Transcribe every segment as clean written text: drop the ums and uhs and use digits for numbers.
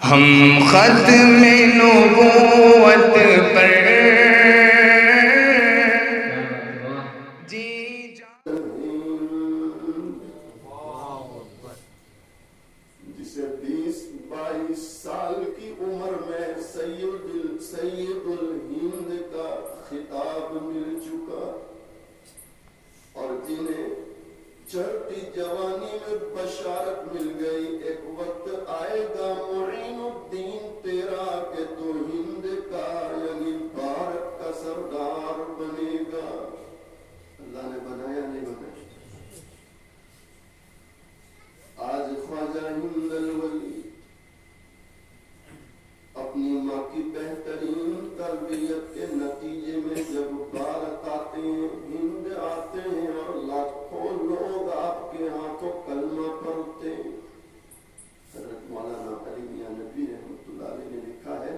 ہم ختم نبوت پر جی جسے 20-22 سال کی عمر میں سید الہند کا خطاب مل چکا، اور جنہیں چڑھتی جوانی میں بشارت مل گئی ایک وقت آئے گا معین الدین تیرا کہ تو ہند کا یعنی بھارت کا سردار بنے گا۔ اللہ نے بنایا نہیں بنایا؟ آج خواجہ ہند الولی اپنی ماں کی بہترین تربیت کے نتیجے میں جب بھارت آتے ہیں، ہند آتے ہیں، اور لاکھوں لوگ آپ کے ہاتھوں کلمہ پڑھتے ہیں۔ حضرت مولانا علی میاں ندوی رحمۃ اللہ علیہ نے لکھا ہے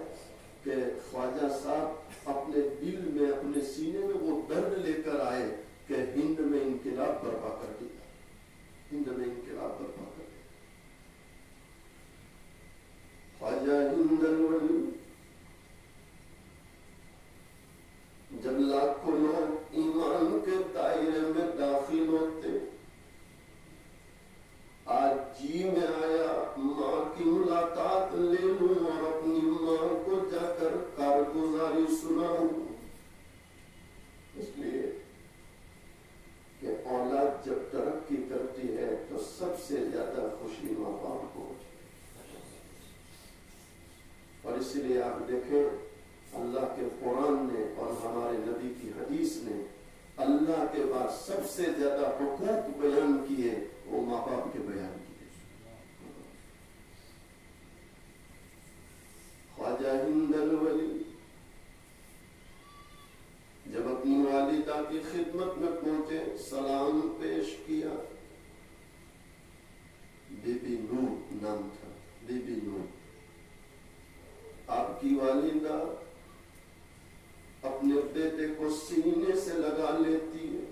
کہ خواجہ صاحب اپنے دل میں، اپنے سینے میں وہ درد لے کر آئے کہ ہند میں انقلاب برپا کر دیا، ہند میں انقلاب برپا کر دیا۔ خواجہ ہند الولی جب لاکھوں لوگ ایمان کے دائرے میں داخل ہوتے، آج جی میں آیا ماں کی ملاقات لے لوں اور اپنی ماں کو جا کر کارگزاری سناؤں، اس لیے کہ اولاد جب ترقی کرتی ہے تو سب سے زیادہ خوشی ماں باپ کو، اور اس لیے آپ دیکھیں اللہ کے قرآن نے اور ہمارے نبی کی حدیث نے اللہ کے بعد سب سے زیادہ حقوق بیان کیے، وہ ماں باپ کے بیان کیے۔ خواجہ ہند الولی جب اپنی والدہ کی خدمت میں پہنچے، سلام پیش کیا، بی بی نور نام تھا، بی بی نور۔ آپ کی والدہ اپنے بیٹے کو سینے سے لگا لیتی ہے،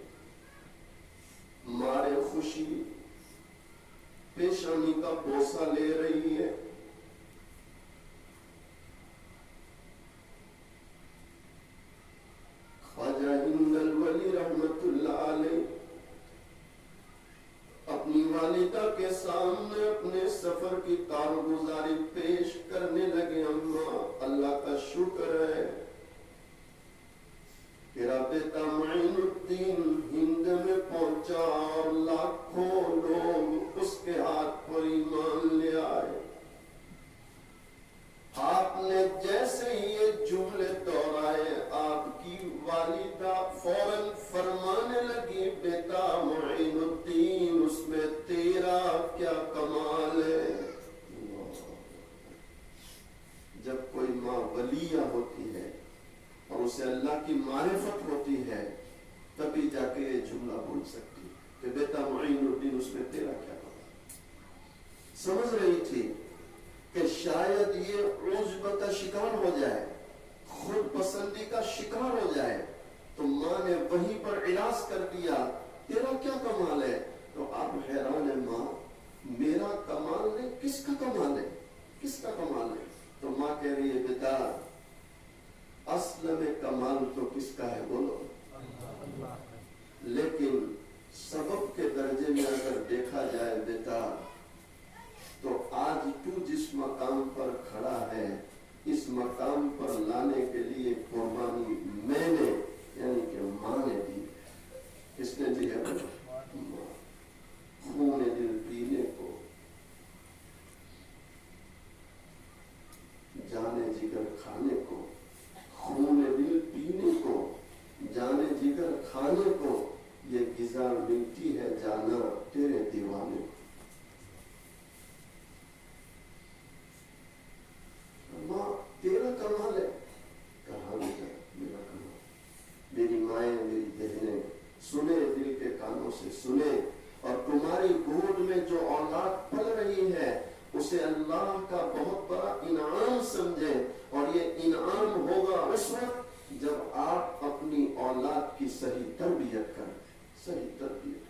مارے خوشی پیشانی کا بوسہ لے رہی ہے۔ خواجہ ہند الولی رحمت اللہ علیہ اپنی والدہ کے سامنے اپنے سفر کی کارگزاری پیش کرنے لگے۔ اماں، اللہ کا شکر ہے تیرا بیٹا معین الدین ہند میں پہنچا اور لاکھوں لوگ اس کے ہاتھ پر ایمان لے آئے۔ آپ نے جیسے ہی یہ جملے دہرائے، آپ کی والدہ فوراً فرمانے لگی، بیٹا معین الدین، اس میں تیرا کیا کمال ہے۔ جب کوئی ماں ولیہ ہوتی ہے اور اسے اللہ کی معرفت ہوتی ہے، تبھی جا کے یہ جملہ بول سکتی کہ بیٹا معین الدین، اس میں تیرا کیا کمال۔ سمجھ رہی تھی کہ شاید یہ عجب کا شکار ہو جائے، خود پسندی کا شکار ہو جائے، تو ماں نے وہیں پر علاج کر دیا، تیرا کیا کمال ہے؟ تو آپ حیران ہے، ماں میرا کمال نہیں، کس کا کمال ہے، کس کا کمال ہے؟ تو ماں کہہ رہی ہے، بیٹا اصل میں کمال تو کس کا ہے بولو، لیکن سبب کے درجے میں اگر دیکھا جائے بیٹا، تو آج تو جس مقام پر کھڑا ہے، اس مقام پر لانے کے لیے قربانی میں نے، یعنی کہ ماں نے دی۔ کس نے دی ہے؟ ماں۔ خون دل پینے کو، جانے جگر کھانے کو، خون دل پینے کو، جانے جگر کھانے کو، یہ غذا ملتی ہے جانا تیرے دیوانے کو۔ ماں تیرا کمال ہے، کہاں میرا کمال؟ میری مائیں، میری بہنیں سنے، دل کے کانوں سے سنے، اور تمہاری گود میں جو اولاد پل رہی ہے اسے اللہ کا بہت بڑا انعام سمجھے، اور یہ انعام ہوگا اس وقت جب آپ اپنی اولاد کی صحیح تربیت کریں، صحیح تربیت کریں۔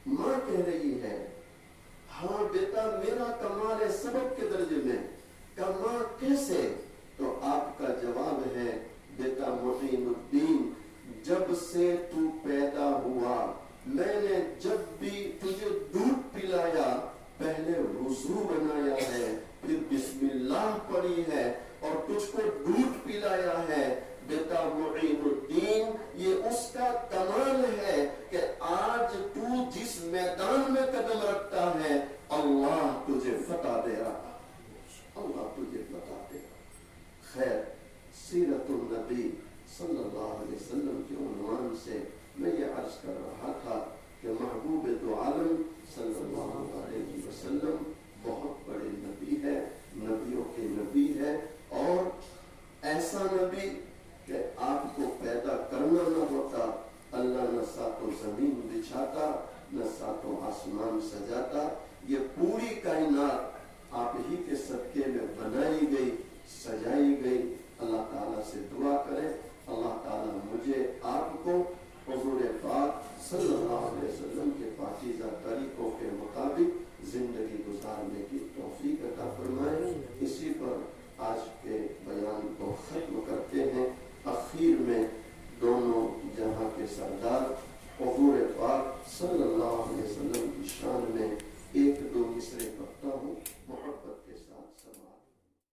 ماں کہہ رہی ہے، ہاں بیٹا سبب کے درجے میں کہ ماں کیسے؟ تو آپ کا جواب ہے بیٹا معین الدین، جب سے تو پیدا ہوا میں نے جب بھی تجھے دودھ پلایا پہلے وضو بنایا ہے، پھر بسم اللہ پڑھی ہے اور تجھ کو دودھ پلایا ہے۔ بیٹا معین الدین، یہ اس کا کمال ہے کہ آج تو جس میدان میں قدم رکھتا ہے اللہ تجھے فتح دے رہا، اللہ تجھے فتح دے رہا۔ خیر، سیرت النبی صلی اللہ علیہ وسلم کے عنوان سے میں یہ عرض کر رہا تھا کہ محبوب دو عالم صلی اللہ علیہ وسلم بہت بڑے نبی ہے، نبیوں کے نبی ہے، اور ایسا نبی کہ آپ کو پیدا کرنا نہ ہوتا، اللہ نہ ساتوں زمین بچھاتا نہ ساتوں آسمان سجاتا، یہ پوری کائنات آپ ہی کے صدقے میں بنائی گئی، سجائی گئی۔ اللہ تعالیٰ سے دعا کریں اللہ تعالیٰ مجھے آپ کو حضور پاک صلی اللہ علیہ وسلم کے پاکیزہ طریقوں کے مطابق زندگی گزارنے کی توفیق